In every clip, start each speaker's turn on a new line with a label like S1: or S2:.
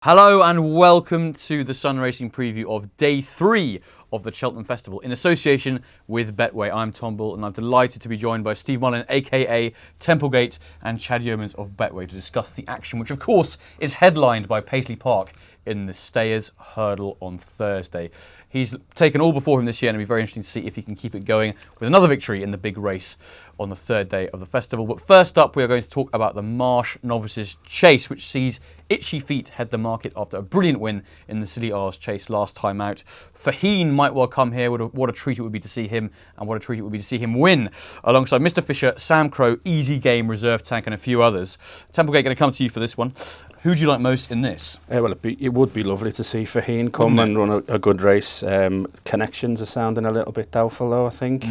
S1: Hello and welcome to the Sun Racing preview of Day 3 of the Cheltenham Festival in association with Betway. I'm Tom Bull and I'm delighted to be joined by Steve Mullin, aka Templegate, and Chad Yeomans of Betway to discuss the action, which of course is headlined by Paisley Park in the Stayers Hurdle on Thursday. He's taken all before him this year and it'll be very interesting to see if he can keep it going with another victory in the big race on the third day of the festival. But first up, we are going to talk about the Marsh Novices Chase, which sees Itchy Feet head the market after a brilliant win in the Silly R's Chase last time out. Faheen might well come here. What a treat it would be to see him, and what a treat it would be to see him win, alongside Mr. Fisher, Sam Crow, Easy Game, Reserve Tank, and a few others. Templegate, going to come to you for this one. Who do you like most in this?
S2: Well, it would be lovely to see Faheen come and run a good race. Connections are sounding a little bit doubtful, though, I think,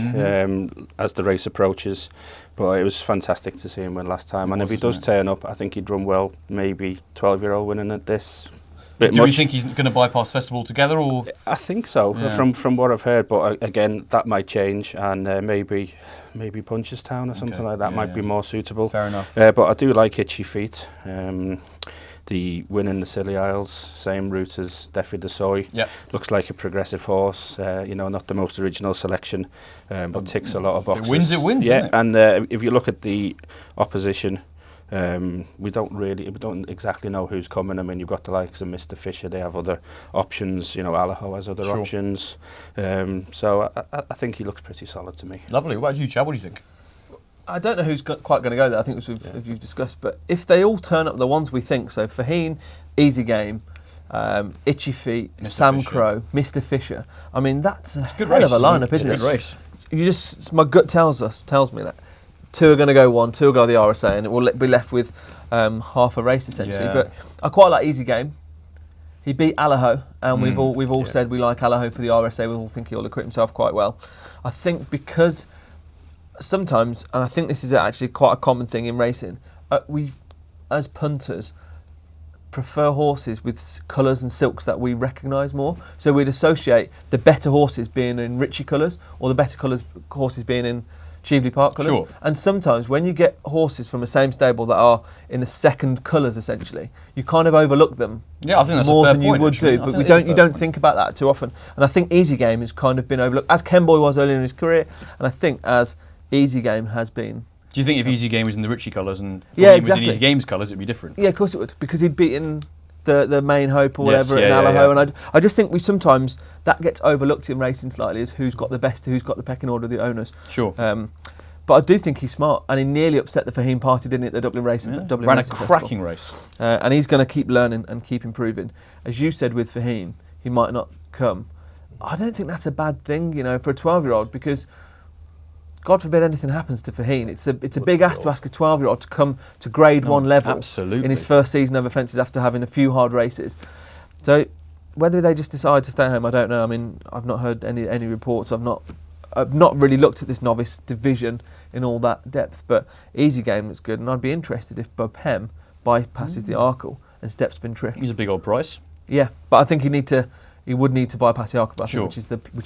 S2: as the race approaches. But it was fantastic to see him win last time. And if he does turn up, I think he'd run well, maybe 12-year-old winning at this.
S1: Do you think he's going to bypass Festival altogether? Or?
S2: I think so, from what I've heard. But again, that might change, and maybe Punchestown or something like that might be more suitable.
S1: Fair enough.
S2: But I do like Itchy Feet. The win in the Scilly Isles, same route as Defi de Soy.
S1: Yep.
S2: Looks like a progressive horse. Not the most original selection, but ticks a lot of boxes.
S1: If it wins, it wins.
S2: Yeah,
S1: isn't it?
S2: And if you look at the opposition, we don't exactly know who's coming. I mean, you've got the likes of Mr. Fisher. They have other options. Allaho has other options. So I think he looks pretty solid to me.
S1: Lovely. What about you, Chad? What do you think?
S3: I don't know who's quite going to go there. I think it's if you've discussed, but if they all turn up, the ones we think, so Faheen, Easy Game, Itchy Feet,
S1: Mr.
S3: Sam
S1: Fisher.
S3: Crow, Mr. Fisher. I mean, that's a
S1: good
S3: hell
S1: race.
S3: of a lineup,
S1: It's
S3: isn't
S1: a
S3: it?
S1: good race.
S3: My gut tells me that 2 are going to go 1, 2 will go the RSA, and it will be left with half a race essentially.
S1: Yeah.
S3: But I quite like Easy Game. He beat Allaho, and we've all said we like Allaho for the RSA. We all think he'll acquit himself quite well. I think because sometimes, and I think this is actually quite a common thing in racing, we, as punters, prefer horses with colours and silks that we recognise more. So we'd associate the better horses being in Ritchie colours, or the better horses being in Cheveley Park colours.
S1: Sure.
S3: And sometimes when you get horses from the same stable that are in the second colours, essentially, you kind of overlook them.
S1: Yeah, I think that's
S3: more
S1: a fair
S3: than
S1: point,
S3: you would
S1: actually.
S3: do. But you don't think about that too often. And I think Easy Game has kind of been overlooked, as Ken Boy was earlier in his career, and I think as Easy Game has been.
S1: Do you think if Easy Game was in the Ritchie colours and
S3: exactly.
S1: was in Easy Game's colours, it'd be different?
S3: Yeah, of course it would, because he'd beaten the main hope or
S1: Yes,
S3: whatever
S1: yeah,
S3: in Allaho,
S1: yeah.
S3: and I just think we sometimes that gets overlooked in racing slightly as who's got the best, who's got the pecking order of the owners.
S1: Sure.
S3: But I do think he's smart, and he nearly upset the Faheen party, didn't he, at the Dublin Racing? Dublin
S1: Ran a
S3: Racing
S1: cracking
S3: Festival.
S1: race.
S3: And he's going to keep learning and keep improving. As you said with Faheen, he might not come. I don't think that's a bad thing, for a 12-year-old, because God forbid anything happens to Faheen. It's a big ask to ask a 12-year-old to come to Grade 1 level
S1: absolutely.
S3: in his first season of fences after having a few hard races. So whether they just decide to stay home, I don't know. I mean, I've not heard any reports. I've not really looked at this novice division in all that depth. But Easy Game looks good, and I'd be interested if Bopem bypasses the Arkle and steps Bintry.
S1: He's a big old price.
S3: Yeah, but I think he would need to bypass the Arkle,
S1: Sure.
S3: which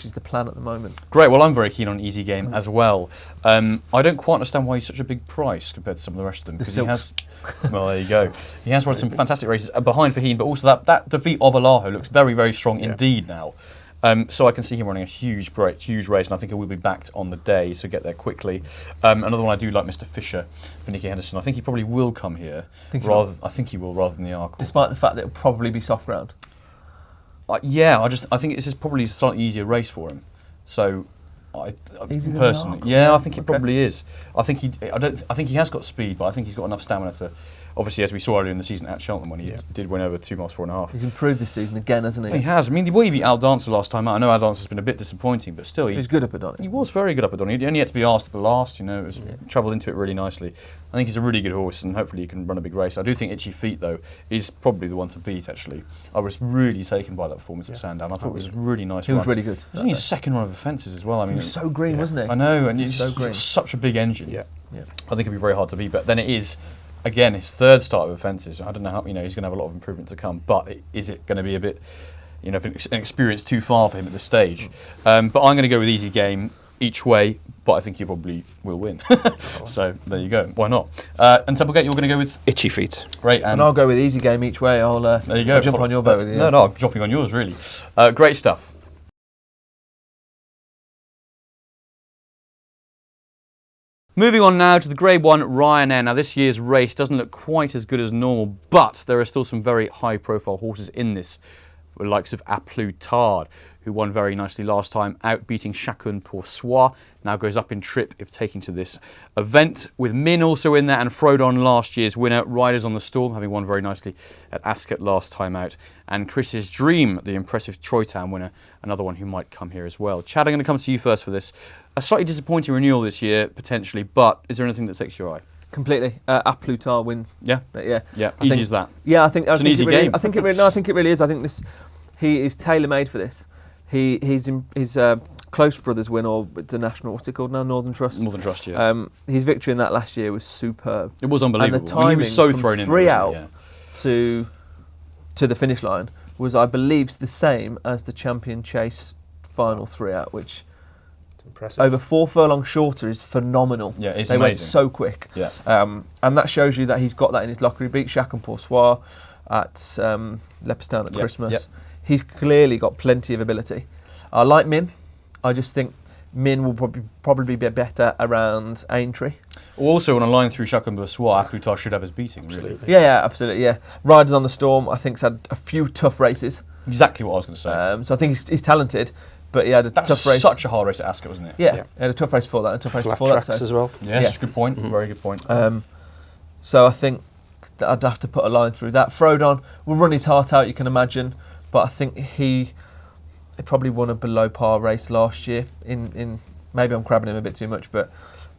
S3: is the plan at the moment.
S1: Great. Well, I'm very keen on Easy Game as well. I don't quite understand why he's such a big price compared to some of the rest of them.
S3: The
S1: Because
S3: silks.
S1: well, there you go. He has run some fantastic races behind Faheen, but also that defeat of Allaho looks very, very strong indeed now. So I can see him running a huge race, and I think he will be backed on the day, so get there quickly. Another one I do like, Mr. Fisher for Nicky Henderson. I think he probably will come here. I think he will rather than the Arkle.
S3: Despite the fact that it'll probably be soft ground.
S1: I think this is probably a slightly easier race for him. So,
S3: Easier than
S1: personally,
S3: the Arkle?
S1: yeah, I think it
S3: Okay.
S1: probably is. I think he has got speed, but I think he's got enough stamina to. Obviously, as we saw earlier in the season at Cheltenham when he did win over 2 miles 4.5.
S3: He's improved this season again, hasn't he?
S1: He has. I mean, the way he beat Al Dancer last time out, I know Al Dancer's been a bit disappointing, but still,
S3: He was good up at Donny.
S1: he was very good up at Donny. He only had to be asked at the last, it was travelled into it really nicely. I think he's a really good horse, and hopefully he can run a big race. I do think Itchy Feet, though, is probably the one to beat, actually. I was really taken by that performance at Sandown. I thought it was a really nice
S3: He
S1: run.
S3: was really good.
S1: It was only his second run of offences as well. I mean,
S3: He was so green, wasn't he?
S1: I know, and
S3: So
S1: he's
S3: green.
S1: got such a big engine.
S2: Yeah.
S1: I think it'll be very hard to beat, but then it is, again, his third start of offences. I don't know how, he's going to have a lot of improvement to come, but is it going to be a bit, an experience too far for him at this stage? But I'm going to go with Easy Game. each way, but I think he probably will win. So there you go. Why not? And Templegate, you're going to go with
S2: Itchy feet.
S1: great.
S3: And I'll go with easy game each way.
S1: There you go.
S3: I'll jump on your boat with you.
S1: No, I'm jumping on yours, really. Great stuff. Moving on now to the Grade 1 Ryanair. Now, this year's race doesn't look quite as good as normal, but there are still some very high-profile horses in this, the likes of A Plus Tard, who won very nicely last time out, beating Chacun Pour Soi. Now goes up in trip if taking to this event, with Min also in there, and Frodon, last year's winner. Riders on the Storm, having won very nicely at Ascot last time out. And Chris's Dream, the impressive Troy Town winner, another one who might come here as well. Chad, I'm going to come to you first for this. A slightly disappointing renewal this year, potentially, but is there anything that takes your eye?
S3: Completely. A Plus Tard wins.
S1: Yeah?
S3: Yeah.
S1: Easy as that.
S3: Yeah, I think
S1: it's an easy game.
S3: I think it really is. I think he is tailor-made for this. His Close Brothers win, or the national, what's it called now? Northern Trust.
S1: Northern Trust, yeah.
S3: His victory in that last year was superb.
S1: It was unbelievable.
S3: And the timing
S1: he was so
S3: from
S1: thrown in
S3: 3
S1: there,
S3: out
S1: yeah.
S3: to the finish line was, I believe, the same as the Champion Chase final 3 out, which
S2: Impressive.
S3: over 4 furlongs shorter is phenomenal.
S1: Yeah, it's
S3: they went
S1: amazing.
S3: so quick.
S1: Yeah.
S3: And that shows you that he's got that in his locker. He beat Chacun Pour Soi at Leopardstown at Christmas.
S1: Yep.
S3: He's clearly got plenty of ability. I like Min. I just think Min will probably be better around Aintree.
S1: Also, on a line through Chacun Pour Soi, A Plus Tard should have his beating, really.
S3: Yeah, absolutely, yeah. Riders on the Storm, I think, has had a few tough races.
S1: Exactly what I was going to say.
S3: So I think he's talented, but he had a
S1: That
S3: tough
S1: was
S3: race.
S1: such a hard race at Ascot, wasn't it?
S3: Yeah, he had a tough race before that, and a tough race
S2: Flat
S3: before
S2: tracks
S3: that. So.
S2: as well.
S1: Yeah, that's a good point. Very good point.
S3: So I think that I'd have to put a line through that. Frodon will run his heart out, you can imagine, but I think he probably won a below par race last year. In maybe I'm crabbing him a bit too much, but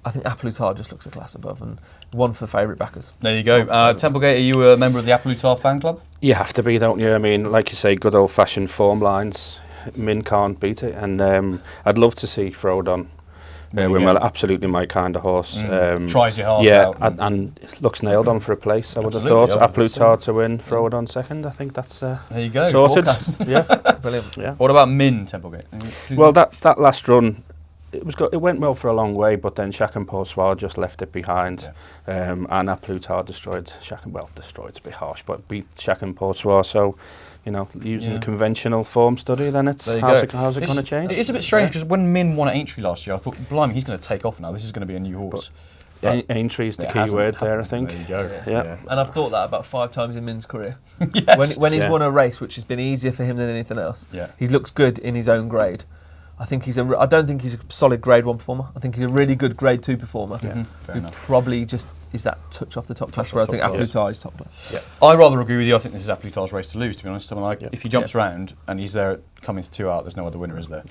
S3: I think A Plus Tard just looks a class above, and one for favourite backers.
S1: There you go. Templegate, are you a member of the A Plus Tard fan club?
S2: You have to be, don't you? I mean, like you say, good old-fashioned form lines. Min can't beat it, and I'd love to see Frodon win well. Absolutely my kind of horse.
S1: Tries your heart
S2: yeah,
S1: out.
S2: and looks nailed on for a place, I would have
S1: Absolutely,
S2: thought. A Plus Tard to win, Frodon second. I think that's
S1: There you go.
S2: sorted.
S1: Forecast.
S2: Yeah,
S3: Brilliant.
S2: yeah.
S1: What about Min, Templegate?
S2: Well, that last run, it went well for a long way, but then Chacun Pour Soi just left it behind, and A Plus Tard destroyed Chacun. Well, destroyed's a bit harsh, but beat Chacun Pour Soi. So, you know, using a conventional form study, then how's it going to change?
S1: It's a bit strange because when Min won at Aintree last year, I thought, blimey, he's going to take off now. This is going to be a new horse.
S2: Aintree's the key word there, I think.
S1: There you go.
S2: Yeah.
S3: And I've thought that about 5 times in Min's career.
S1: Yes.
S3: When he's won a race, which has been easier for him than anything else, he looks good in his own grade. I don't think he's a solid Grade 1 performer. I think he's a really good Grade 2 performer.
S1: Fair
S3: who
S1: enough.
S3: probably just is that touch off the top class, where I think A Plus Tard is top class.
S1: Yeah. I rather agree with you. I think this is A Plus Tard's race to lose, to be honest. I mean, if he jumps around and he's there coming to 2 out, there's no other winner, is there?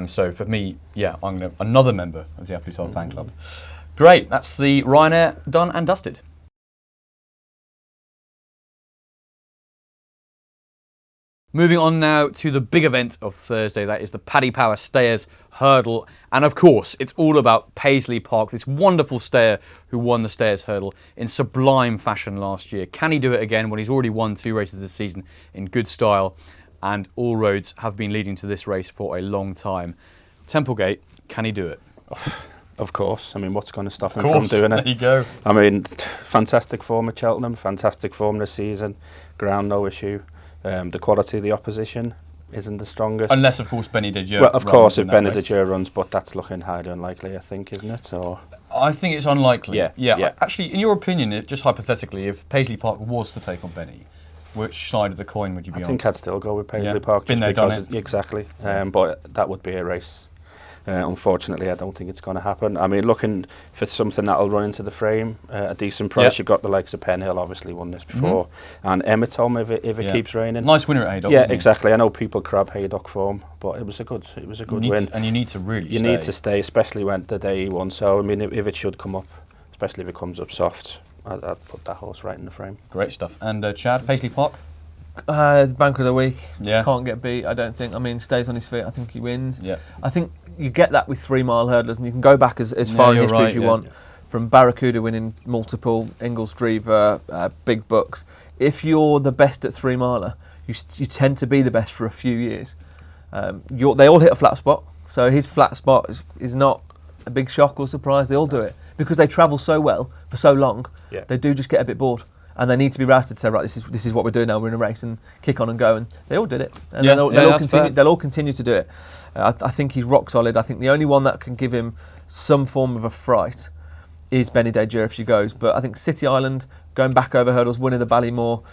S1: So for me, I'm another member of the A Plus Tard fan club. Great. That's the Ryanair done and dusted. Moving on now to the big event of Thursday, that is the Paddy Power Stayers Hurdle. And of course, it's all about Paisley Park, this wonderful stayer who won the Stayers Hurdle in sublime fashion last year. Can he do it again when he's already won 2 races this season in good style? And all roads have been leading to this race for a long time. Templegate, can he do it?
S2: Of course. I mean, what's going to stop him from doing it?
S1: There you go.
S2: I mean, fantastic form at Cheltenham, fantastic form this season. Ground, no issue. The quality of the opposition isn't the strongest.
S1: Unless, of course, Benny Dejeu.
S2: Well, of course, if Benny Dejeu runs, but that's looking highly unlikely, I think, isn't it? So
S1: I think it's unlikely.
S2: Yeah.
S1: Actually, in your opinion, just hypothetically, if Paisley Park was to take on Benny, which side of the coin would you be on?
S2: I think I'd still go with Paisley Park.
S1: Been there, done it.
S2: Exactly. But that would be a race. Unfortunately, I don't think it's going to happen. I mean, looking for something that'll run into the frame at a decent price. You've got the likes of Penhill, obviously won this before, and Emmerton if it keeps raining.
S1: Nice winner at Haydock.
S2: Yeah, exactly. I know people crab Haydock form, but it was a good win.
S1: And you need to really
S2: You need to stay, especially when the day he won. So I mean, if it should come up, especially if it comes up soft, I'd put that horse right in the frame.
S1: Great stuff. And Chad, Paisley Park?
S3: Banker of the week.
S1: Yeah.
S3: Can't get beat, I don't think. I mean, stays on his feet, I think he wins.
S1: Yeah.
S3: I think you get that with 3 mile hurdlers, and you can go back as far in history as you want. From Barracuda winning multiple, Ingles Drever, big bucks. If you're the best at 3 miler, you tend to be the best for a few years. They all hit a flat spot, so his flat spot is not a big shock or surprise. They all do it because they travel so well for so long.
S2: Yeah.
S3: They do just get a bit bored, and they need to be routed to say, right, this is what we're doing now. We're in a race and kick on and go. And they all did it, and they'll all continue to do it. I think he's rock solid. I think the only one that can give him some form of a fright is Benidorm if she goes. But I think City Island, going back over hurdles, winning the Ballymore,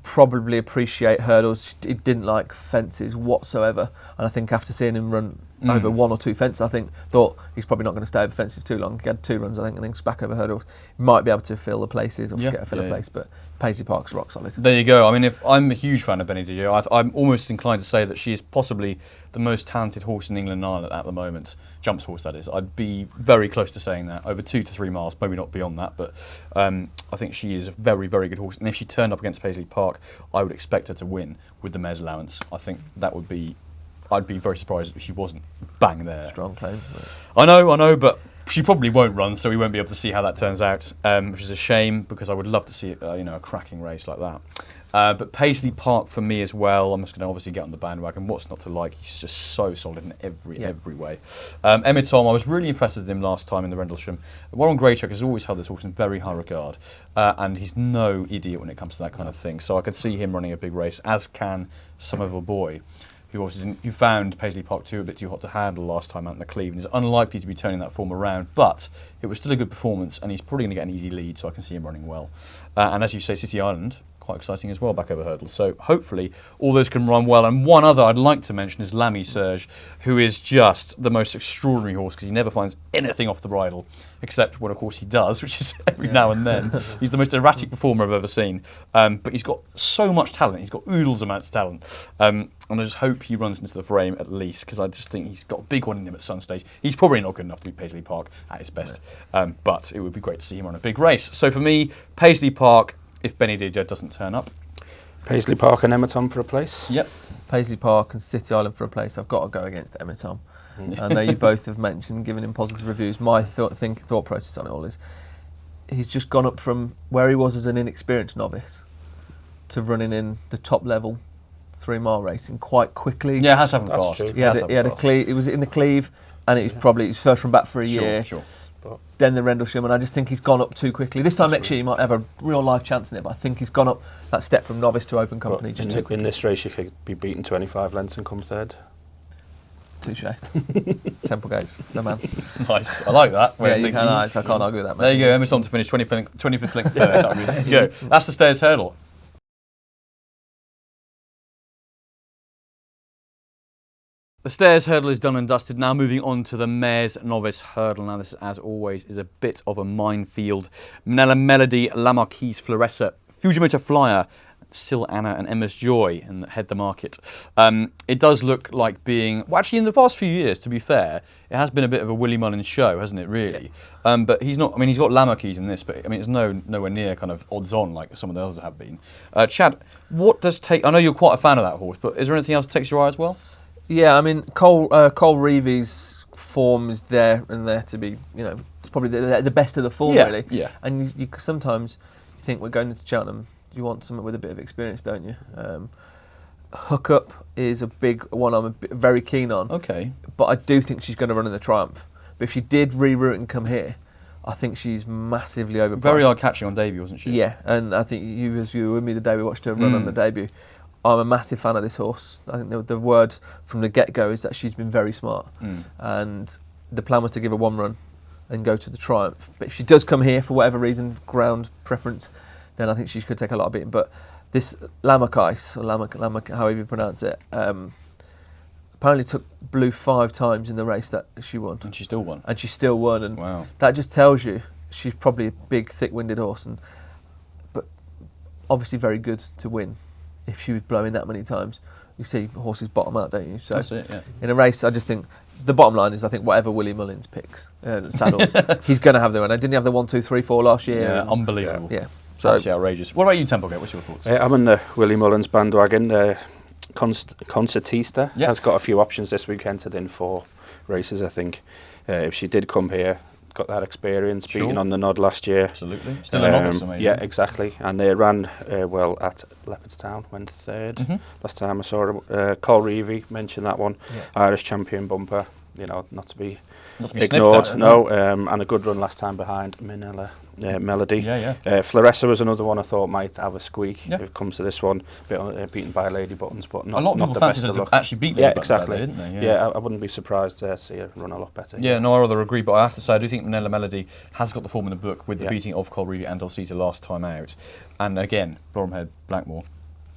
S3: probably appreciate hurdles. He didn't like fences whatsoever. And I think after seeing him run over 1 or 2 fences, thought he's probably not going to stay over fences too long. He had 2 runs, I think, and then back over hurdles. He might be able to fill the places or forget to fill a place, but Paisley Park's rock solid.
S1: There you go. I mean, if I'm a huge fan of Benidorm, I'm almost inclined to say that she is possibly the most talented horse in England and Ireland at the moment. Jumps horse, that is. I'd be very close to saying that. Over 2 to 3 miles, maybe not beyond that, but I think she is a very, very good horse. And if she turned up against Paisley Park, I would expect her to win with the mare's allowance. I think that would be... I'd be very surprised if she wasn't bang there.
S3: Strong claim.
S1: I know, but she probably won't run, so we won't be able to see how that turns out, which is a shame because I would love to see a cracking race like that. But Paisley Park for me as well. I'm just going to obviously get on the bandwagon. What's not to like? He's just so solid in every way. Emmett Tom, I was really impressed with him last time in the Rendlesham. Warren Greychuck has always held this horse in very high regard, and he's no idiot when it comes to that kind of thing. So I could see him running a big race, as can Somerville Boy, who found Paisley Park 2 a bit too hot to handle last time out in the Cleve, and is unlikely to be turning that form around, but it was still a good performance, and he's probably going to get an easy lead, so I can see him running well. And as you say, City Island, quite exciting as well, back over hurdles. So hopefully all those can run well. And one other I'd like to mention is Lamy Serge, who is just the most extraordinary horse because he never finds anything off the bridle, except when, of course, he does, which is every now and then. He's the most erratic performer I've ever seen. But he's got so much talent. He's got oodles amounts of talent. And I just hope he runs into the frame at least, because I just think he's got a big one in him at some stage. He's probably not good enough to beat Paisley Park at his best. But it would be great to see him on a big race. So for me, Paisley Park, if Benny DJ doesn't turn up.
S2: Paisley Park and Emmerton for a place?
S1: Yep.
S3: Paisley Park and City Island for a place. I've got to go against Emmerton. I know you both have mentioned, given him positive reviews. My thought process on it all is he's just gone up from where he was as an inexperienced novice to running in the top level 3-mile racing quite quickly.
S1: Yeah, it has happened fast.
S3: True. He had a Cleve. It was in the Cleve, and it was probably his first run back for a year.
S1: Sure.
S3: Then the Rendlesham, and I just think he's gone up too quickly. This time next year he might have a real life chance in it, but I think he's gone up that step from novice to open company just too quickly.
S2: In this race you could be beaten 25 lengths and come third.
S3: Touche. Templegate's the man.
S1: Nice, I like that.
S3: Yeah, you can, I can't argue with that, man.
S1: There you go, Emerson to finish 25th length third. There you go. That's the Stairs Hurdle. The Stairs Hurdle is done and dusted. Now moving on to the Mares Novice Hurdle. Now this, as always, is a bit of a minefield. Manella Melody, La Marquise Floressa, Fujimoto Flyer, Sil Anna and Emma's Joy and head the market. It does look like being, well, actually in the past few years, to be fair, it has been a bit of a Willie Mullins show, hasn't it, really? But he's not, I mean, he's got La Marquise in this, but I mean, it's nowhere near kind of odds on like some of the others have been. Chad, what does take, I know you're quite a fan of that horse, but is there anything else that takes your eye as well?
S3: Yeah, I mean, Cole Reevy's form is there and there to be, it's probably the best of the form, really. Yeah. And you sometimes think we're going into Cheltenham, you want something with a bit of experience, don't you? Hookup is a big one I'm very keen on.
S1: Okay.
S3: But I do think she's going to run in the Triumph. But if she did reroute and come here, I think she's massively overpriced.
S1: Very hard catching on debut, wasn't she?
S3: Yeah, and I think you were with me the day we watched her run on the debut. I'm a massive fan of this horse. I think the word from the get-go is that she's been very smart. And the plan was to give her one run and go to the Triumph. But if she does come here for whatever reason, ground preference, then I think she could take a lot of beating. But this Lamakais, or Lamak, however you pronounce it, apparently took blue 5 times in the race that she won.
S1: And she still won.
S3: And
S1: wow.
S3: That just tells you she's probably a big, thick-winded horse. But obviously very good to win. If she was blowing that many times, you see horses bottom out, don't you? So
S1: that's it, yeah.
S3: In a race, I just think the bottom line is I think whatever Willie Mullins picks, saddles, he's going to have the run. Didn't he have the 1, 2, 3, 4 last year?
S1: Yeah, unbelievable.
S3: Yeah.
S1: So absolutely outrageous. What about you, Templegate? What's your thoughts?
S2: I'm on the Willie Mullins bandwagon. Concertista has got a few options this week, entered in 4 races, I think. If she did come here, got that experience,
S1: Sure.
S2: beating on the nod last year.
S1: Absolutely. Still a novice, amazing.
S2: Yeah, exactly. And they ran well at Leopardstown, went third. Last time I saw him. Cole Reevy, mentioned that one.
S3: Yeah.
S2: Irish champion bumper, not to be
S1: Not to be
S2: ignored.
S1: sniffed at,
S2: No, and a good run last time behind Melody.
S1: Yeah.
S2: Floressa was another one I thought might have a squeak
S1: Yeah.
S2: if it comes to this one. Beaten by Lady Buttons, but not
S1: A lot of
S2: not
S1: people
S2: the
S1: fancied
S2: best
S1: her
S2: of
S1: to
S2: luck.
S1: actually beat Lady
S2: Yeah,
S1: Buttons out
S2: exactly.
S1: there, didn't they?
S2: Yeah, I wouldn't be surprised to see her run a lot better.
S1: Yeah, no, I rather agree, but I have to say I do think Manila Melody has got the form in the book with the
S2: Yeah.
S1: beating of Cole Reevy and Dulcita last time out. And again, Bloramhead, Blackmore,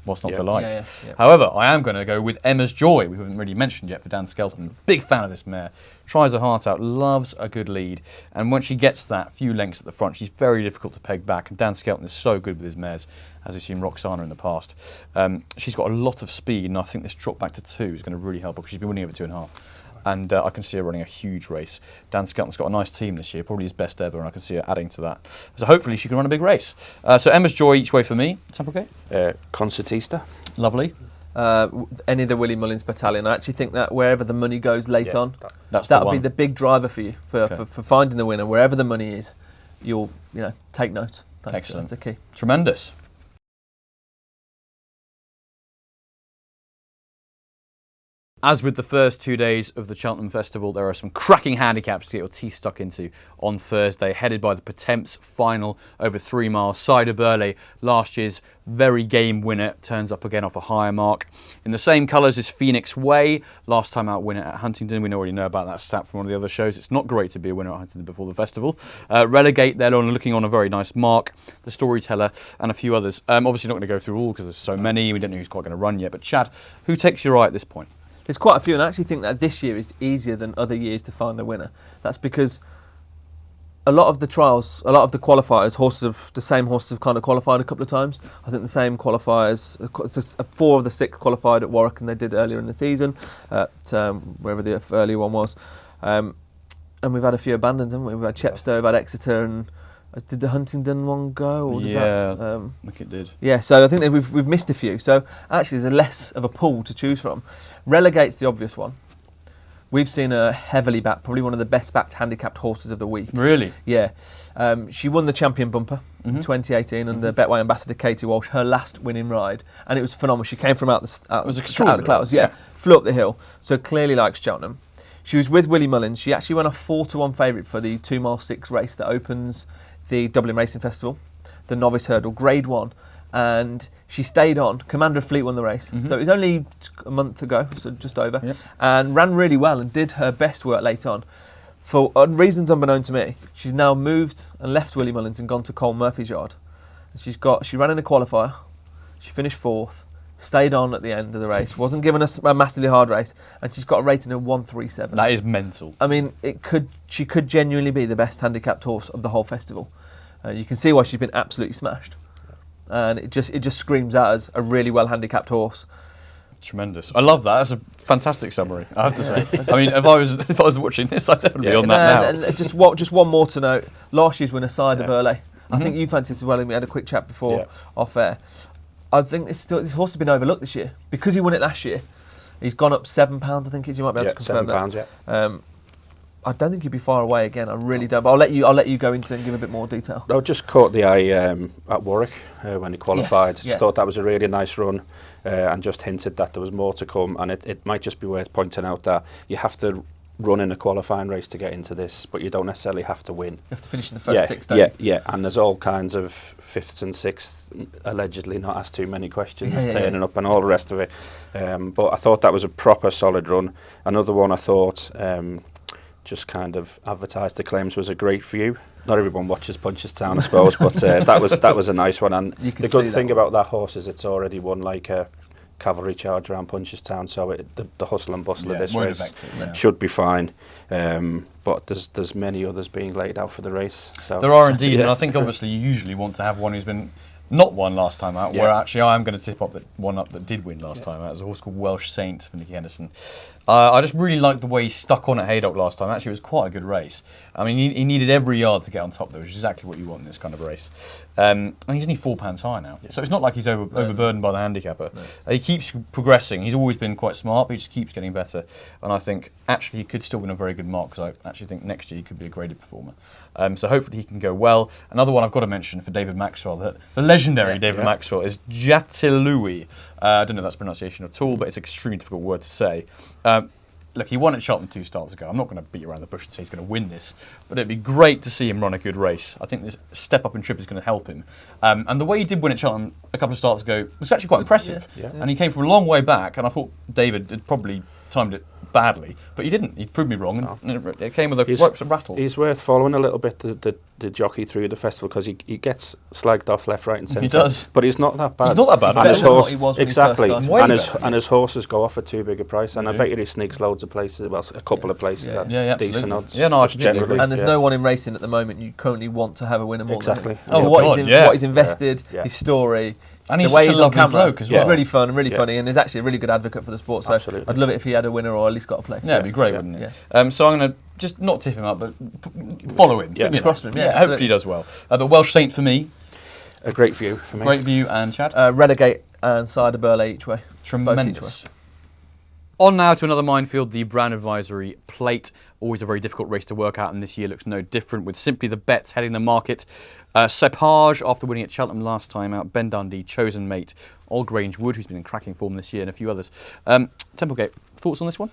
S1: what's not
S2: Yeah.
S1: to like?
S3: Yeah.
S1: However, I am going to go with Emma's Joy. We haven't really mentioned yet for Dan Skelton. Big fan of this mare. Tries her heart out, loves a good lead. And when she gets that few lengths at the front, she's very difficult to peg back. And Dan Skelton is so good with his mares, as we've seen Roxana in the past. She's got a lot of speed, and I think this drop back to 2 is going to really help her because she's been winning over 2.5. And I can see her running a huge race. Dan Skelton's got a nice team this year, probably his best ever, and I can see her adding to that. So hopefully she can run a big race. So Emma's Joy each way for me. Templegate?
S2: Concertista.
S1: Lovely.
S3: Any of the Willie Mullins battalion. I actually think that wherever the money goes late on,
S1: That's
S3: that'll
S1: the
S3: be
S1: one.
S3: the big driver for you for finding the winner. Wherever the money is, you'll take note.
S1: Excellent.
S3: That's the key.
S1: Tremendous. As with the first 2 days of the Cheltenham Festival, there are some cracking handicaps to get your teeth stuck into on Thursday, headed by the Potemps final over 3 miles. Cider Burley, last year's very game winner, turns up again off a higher mark. In the same colours is Phoenix Way, last time out winner at Huntingdon. We already know about that stat from one of the other shows. It's not great to be a winner at Huntingdon before the festival. Relegate, they're looking on a very nice mark. The Storyteller and a few others. Obviously not going to go through all because there's so many. We don't know who's quite going to run yet. But Chad, who takes your eye at this point?
S3: There's quite a few, and I actually think that this year is easier than other years to find a winner. That's because a lot of the trials, a lot of the qualifiers, the same horses have kind of qualified a couple of times. I think the same qualifiers, 4 of the 6 qualified at Warwick, and they did earlier in the season, at wherever the earlier one was. And we've had a few abandons, haven't we? We've had Chepstow, we've had Exeter, and did the Huntingdon one go? Or did
S1: Yeah,
S3: that,
S1: I think it did.
S3: Yeah, so I think that we've missed a few. So actually there's less of a pool to choose from. Relegate's the obvious one. We've seen a heavily backed, probably one of the best backed handicapped horses of the week.
S1: Really?
S3: Yeah. She won the Champion Bumper in 2018 under Betway ambassador Katie Walsh, her last winning ride. And it was phenomenal. She came from out
S1: was
S3: of the
S1: extraordinary.
S3: clouds. Yeah, flew up the hill. So clearly likes Cheltenham. She was with Willie Mullins. She actually went a 4-1 favourite for the 2 mile 6 race that opens the Dublin Racing Festival, the Novice Hurdle, Grade 1. And she stayed on. Commander of Fleet won the race. So it was only a month ago, so just over.
S1: Yep.
S3: And ran really well and did her best work late on. For reasons unknown to me, she's now moved and left Willie Mullins and gone to Cole Murphy's yard. And she ran in a qualifier. She finished 4th. Stayed on at the end of the race. Wasn't given a massively hard race. And she's got a rating of 137.
S1: That is mental.
S3: I mean, she could genuinely be the best handicapped horse of the whole festival. You can see why she's been absolutely smashed. And it just screams out as a really well handicapped horse.
S1: Tremendous. I love that. That's a fantastic summary, I have to say. I mean, if I was watching this, I'd definitely be on that now.
S3: And just one more to note. Last year's winner, Cider Burley. I think you fancied as well, and we had a quick chat before off air. I think this horse has been overlooked this year. Because he won it last year, he's gone up £7, I think you might be able to confirm
S2: £7,
S3: that. I don't think he'd be far away again. I really don't. But I'll let you go into and give a bit more detail.
S2: I just caught the eye at Warwick when he qualified.
S3: Yes,
S2: Just thought that was a really nice run, and just hinted that there was more to come. And it might just be worth pointing out that you have to run in a qualifying race to get into this, but you don't necessarily have to win.
S3: You have to finish in the first 6 days.
S2: Yeah. And there's all kinds of 5th and 6th, allegedly not asked too many questions, turning up and all the rest of it. But I thought that was a proper solid run. Another one I thought just kind of advertised the claims was a great view. Not everyone watches Punchestown, I suppose, but that was a nice one. And the good thing about that horse is it's already won like a cavalry charge around Punchestown, so the hustle and bustle of this race should be fine. But there's many others being laid out for the race. So
S1: there are indeed, and I think obviously you usually want to have one who's been not won last time out,
S2: Yeah.
S1: where actually I am going to tip up that did win last time out. It's a horse called Welsh Saint for Nicky Henderson. I just really liked the way he stuck on at Haydock last time. Actually, it was quite a good race. I mean, he needed every yard to get on top, though, which is exactly what you want in this kind of race. And he's only £4 high now, so it's not like he's overburdened by the handicapper. He keeps progressing. He's always been quite smart, but he just keeps getting better. And I think actually he could still win a very good mark, because I actually think next year he could be a graded performer. So hopefully he can go well. Another one I've got to mention for David Maxwell, the legendary David Maxwell, is Jatilui. I don't know if that's pronunciation at all, but it's an extremely difficult word to say. Look, he won at Cheltenham 2 starts ago. I'm not going to beat around the bush and say he's going to win this, but it'd be great to see him run a good race. I think this step up in trip is going to help him. And the way he did win at Cheltenham a couple of starts ago was actually quite impressive.
S2: Yeah.
S1: And he came from a long way back, and I thought David had probably timed it badly, but he didn't. He proved me wrong, and it came with a rattle.
S2: He's worth following a little bit, the jockey through the festival, because he gets slagged off left, right and centre.
S1: He does.
S2: But he's not that bad.
S1: He's not that bad.
S2: And
S3: He's
S2: his
S3: better than
S2: horse,
S3: what he was when he
S2: exactly.
S3: first started.
S2: And his horses go off at too big a price, and
S1: They
S2: I
S1: do.
S2: bet you he sneaks loads of places, well, a couple of places at
S1: absolutely.
S2: decent odds.
S1: Yeah, no, I
S2: just
S1: completely
S2: generally.
S1: agree.
S3: And there's no one in racing at the moment you currently want to have a winner more
S2: Exactly.
S3: than him.
S1: Oh,
S3: what,
S1: God,
S3: he's
S1: yeah.
S3: what he's invested,
S2: Yeah.
S3: his story,
S1: And he's
S3: the way
S1: such a
S3: he's on
S1: lovely
S3: camera.
S1: bloke as well.
S3: He's really fun and really
S2: Yeah.
S3: funny, and he's actually a really good advocate for the sport. So
S2: Absolutely.
S3: I'd love it if he had a winner or at least got a place.
S1: Yeah, it'd be great,
S2: Yeah.
S1: wouldn't it?
S3: Yeah.
S1: So I'm going to just not tip him up, but follow him.
S2: Yeah.
S1: You know.
S3: Cross for him, yeah,
S1: hopefully
S3: absolutely.
S1: he does well. But Welsh Saint for me,
S2: A great view for me.
S1: great view, and Chad?
S3: Renegade and Cider Burley each way.
S1: Tremendous. On now to another minefield, the Brand Advisory Plate. Always a very difficult race to work out, and this year looks no different, with simply the bets heading the market. Sepage, after winning at Cheltenham last time out, Ben Dundee, Chosen Mate, Old Grange Wood, who's been in cracking form this year, and a few others. Templegate, thoughts on this one?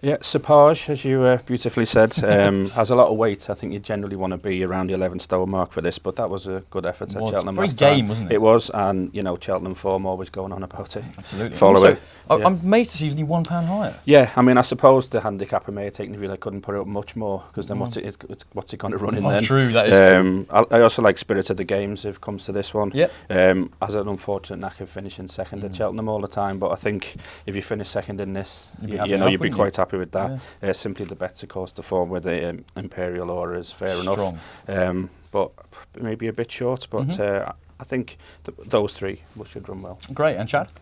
S2: Yeah, Sepage, as you beautifully said, has a lot of weight. I think you generally want to be around the 11 stone mark for this, but that was a good effort at Cheltenham.
S1: Very
S2: last time.
S1: game, wasn't it?
S2: It was, and Cheltenham form always going on about it.
S1: Absolutely.
S2: Follow
S1: Also,
S2: it. Yeah.
S1: I'm amazed to see he's only £1 higher.
S2: Yeah, I mean, I suppose the handicapper may have taken the view they couldn't put it up much more, because then what's it going to run in then?
S1: True, that is true.
S2: I also like Spirit of the Games if it comes to this one.
S1: Yeah.
S2: As an unfortunate knack of finishing second at Cheltenham all the time, but I think if you finish second in this,
S1: You'd be
S2: you'd
S1: happy
S2: be
S1: enough, wouldn't you?
S2: quite happy with that. Simply the bets, of course, the form with the Imperial Aura is fair
S1: Strong.
S2: enough, but maybe a bit short. But I think those three should run well.
S1: Great, and Chad?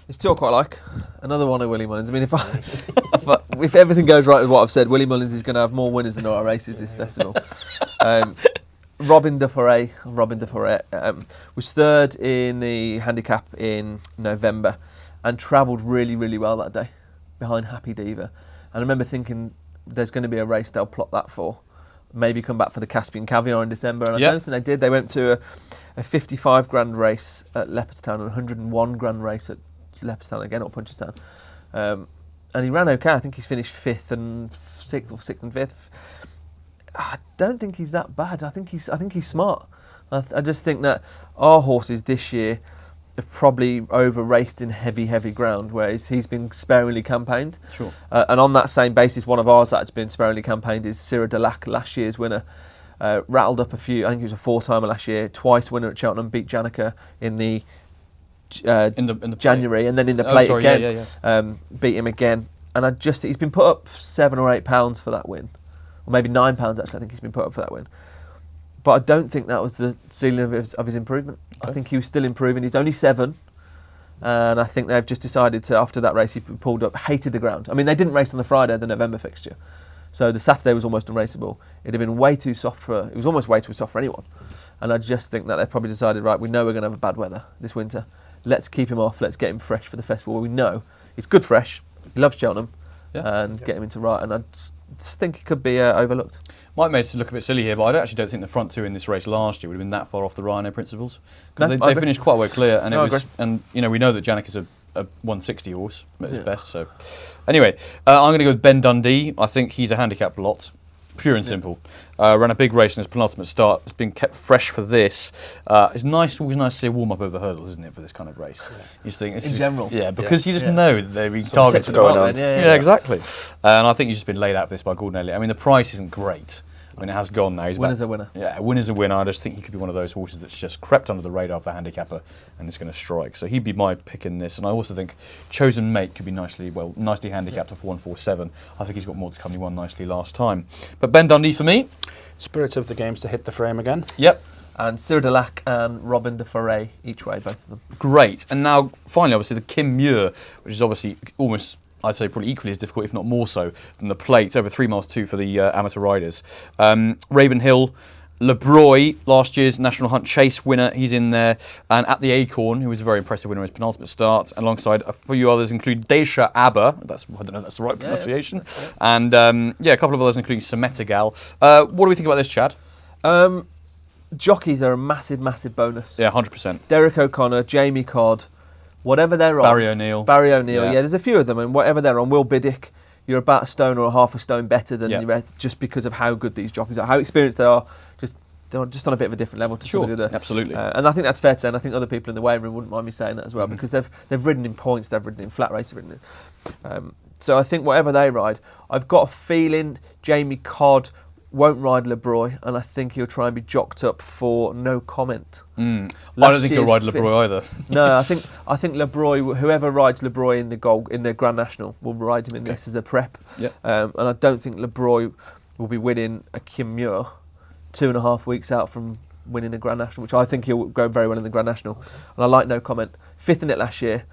S3: It's two I quite like. Another one of Willie Mullins. I mean, if everything goes right with what I've said, Willie Mullins is going to have more winners than there are races this festival. Robin de Foray was third in the handicap in November and travelled really, really well that day behind Happy Diva. And I remember thinking there's going to be a race they'll plot that for. Maybe come back for the Caspian Caviar in December. And I don't think they did. They went to a 55 grand race at Leopardstown and a 101 grand race at Leopardstown again, or Punchestown. And he ran okay. I think he's finished 5th and 6th or 6th and 5th. I don't think he's that bad. I think he's smart. I just think that our horses this year have probably over-raced in heavy ground, whereas he's been sparingly campaigned.
S1: Sure.
S3: And on that same basis, one of ours that's been sparingly campaigned is Syrah Delac, last year's winner. Rattled up a few, I think he was a 4-timer last year, twice winner at Cheltenham, beat Janica in the January, and then in the plate again, beat him again. And he's been put up £7 or £8 for that win. Or maybe £9 actually, I think he's been put up for that win. But I don't think that was the ceiling of his improvement. Okay. I think he was still improving. He's only 7. And I think they've just decided to, after that race, he pulled up, hated the ground. I mean, they didn't race on the Friday, the November fixture. So the Saturday was almost unraceable. It'd have been way too soft it was almost way too soft for anyone. And I just think that they've probably decided, right, we know we're going to have bad weather this winter. Let's keep him off. Let's get him fresh for the festival. We know he's good fresh. He loves Cheltenham. Get him into right. And I just think he could be overlooked.
S1: Might make us look a bit silly here, but I actually don't think the front two in this race last year would have been that far off the Ryanair principles, because they finished quite well clear, and we know that Janik is a 160 horse at his best. So anyway, I'm going to go with Ben Dundee. I think he's a handicap lot. Pure and simple. Ran a big race in his penultimate start. It's been kept fresh for this. It's always nice to see a warm up over hurdles, isn't it, for this kind of race? Yeah. You just think
S3: in general.
S1: Yeah, because you just know that they're being targeted.
S2: going on.
S1: Yeah, exactly. And I think he's just been laid out for this by Gordon Elliott. I mean, the price isn't great. I mean, it has gone now.
S3: Winner's a winner.
S1: Yeah, winner's a winner. I just think he could be one of those horses that's just crept under the radar of the handicapper and is going to strike. So he'd be my pick in this. And I also think Chosen Mate could be nicely handicapped for 147. I think he's got more to come. He won nicely last time. But Ben Dundee for me.
S2: Spirit of the Games to hit the frame again.
S1: Yep.
S3: and Cyril and Robin de Foray each way, both of them.
S1: Great. And now, finally, obviously, the Kim Muir, which is obviously almost, I'd say, probably equally as difficult, if not more so, than the Plate. It's over 3 miles 2 for the amateur riders. Ravenhill, Le Broy, last year's National Hunt Chase winner, he's in there. And At the Acorn, who was a very impressive winner in his penultimate start, alongside a few others, including Desha Abba, I don't know if that's the right pronunciation, and a couple of others, including Semetigal. What do we think about this, Chad?
S3: Jockeys are a massive, massive bonus.
S1: Yeah, 100%.
S3: Derek O'Connor, Jamie Codd, whatever they're on.
S1: Barry O'Neill.
S3: Yeah, there's a few of them, and whatever they're on, Will Biddick, you're about a stone or a half a stone better than the rest, just because of how good these jockeys are, how experienced they are. They're just on a bit of a different level to some of the other.
S1: Absolutely.
S3: And I think that's fair to say, and I think other people in the weighing room wouldn't mind me saying that as well, because they've ridden in points, they've ridden in flat race, they've ridden in. So I think whatever they ride, I've got a feeling Jamie Codd won't ride Le Broy, and I think he'll try and be jocked up for No Comment.
S1: I don't think he'll ride Le Broy either.
S3: No, I think Le Broy, whoever rides Le Broy in the Grand National, will ride him in this as a prep.
S1: Yeah.
S3: And I don't think Le Broy will be winning a Kim Muir 2.5 weeks out from winning a Grand National, which I think he'll go very well in the Grand National. And I like No Comment. 5th in it last year,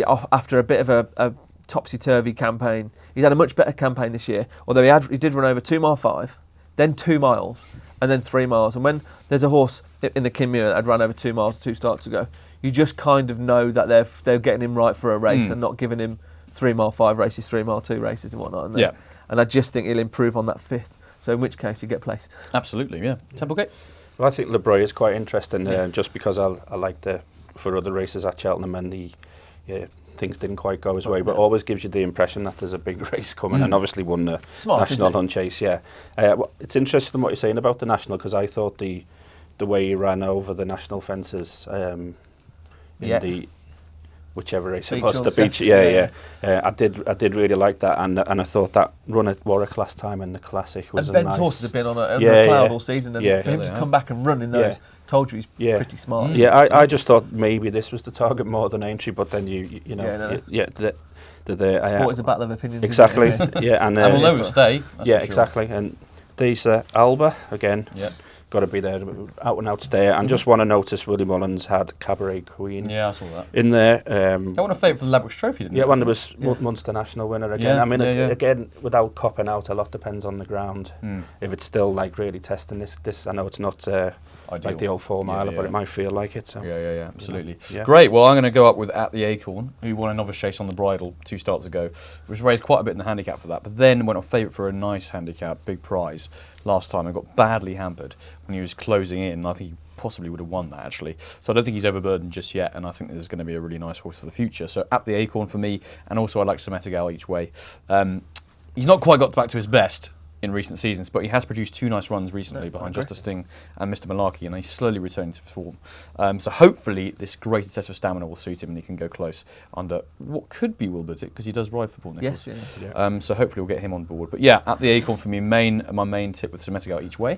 S3: after a bit of a topsy-turvy campaign. He's had a much better campaign this year, although he did run over 2 mile 5, then 2 miles, and then 3 miles. And when there's a horse in the Kim Muir that had run over 2 miles 2 starts ago, you just kind of know that they're getting him right for a race and not giving him 3 mile 5 races, 3 mile 2 races and whatnot. And I just think he'll improve on that 5th. So in which case you get placed.
S1: Absolutely, yeah. Templegate?
S2: Well, I think Le Broy is quite interesting, just because I like for other races at Cheltenham, and things didn't quite go his way, but always gives you the impression that there's a big race coming, and obviously won the National Hunt Chase. It's interesting what you're saying about the National, because I thought the way he ran over the National fences in the whichever race it was, the beach. I did really like that, and I thought that run at Warwick last time in the Classic was
S3: and Ben's
S2: nice.
S3: horses have been on a cloud all season, and for him to come back and run in those, told you he's pretty smart.
S2: I just thought maybe this was the target more than Aintree, but then the
S3: sport is a battle of opinions.
S2: Exactly.
S3: Isn't it?
S2: And
S1: we'll never stay.
S2: Exactly. And these Alba again. Got to be there, out and out stay. And just want to notice Willie Mullins had Cabaret Queen.
S1: Yeah, I saw that.
S2: In there.
S1: I want a favourite for the Ladbrokes Trophy, didn't
S2: when there was Munster National winner again.
S1: Yeah,
S2: I mean, again, without copping out, a lot depends on the ground. If it's still like really testing this, I know it's not like the old 4 miler, but it might feel like it. So.
S1: Yeah, absolutely. Great. Well, I'm going to go up with At the Acorn, who won a Novice Chase on the Bridle 2 starts ago, which raised quite a bit in the handicap for that, but then went on favourite for a nice handicap, big prize last time and got badly hampered when he was closing in. I think he possibly would have won that, actually. So I don't think he's overburdened just yet, and I think there's going to be a really nice horse for the future. So At the Acorn for me, and also I like Semetigal each way. He's not quite got back to his best in recent seasons, but he has produced 2 nice runs recently behind Just a Sting and Mr. Malarkey, and he's slowly returning to form. So hopefully this greater test of stamina will suit him and he can go close under what could be Will Biddick, because he does ride for Paul Nicholls. So hopefully we'll get him on board. But yeah, At the Acorn for me, my main tip with Semetigal each way.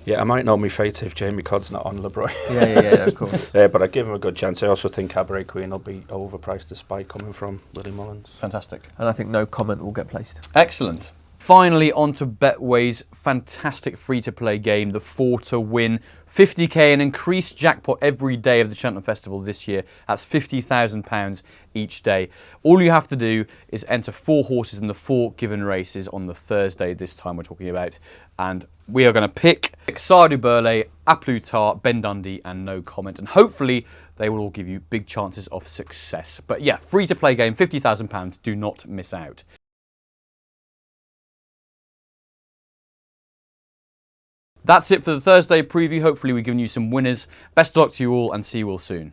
S2: Yeah, I might know my fate if Jamie Codd's not on Le Broy.
S3: Of course.
S2: But I give him a good chance. I also think Cabaret Queen will be overpriced despite coming from Willie Mullins.
S1: Fantastic.
S3: And I think No Comment will get placed.
S1: Excellent. Finally, on to Betway's fantastic free-to-play game, the 4 to win. 50k, an increased jackpot every day of the Cheltenham Festival this year. That's £50,000 each day. All you have to do is enter 4 horses in the 4 given races on the Thursday this time we're talking about. And we are going to pick Sardou Burley, Aplutar, Ben Dundee and No Comment. And hopefully they will all give you big chances of success. But yeah, free-to-play game, £50,000. Do not miss out. That's it for the Thursday preview. Hopefully we've given you some winners. Best of luck to you all and see you all soon.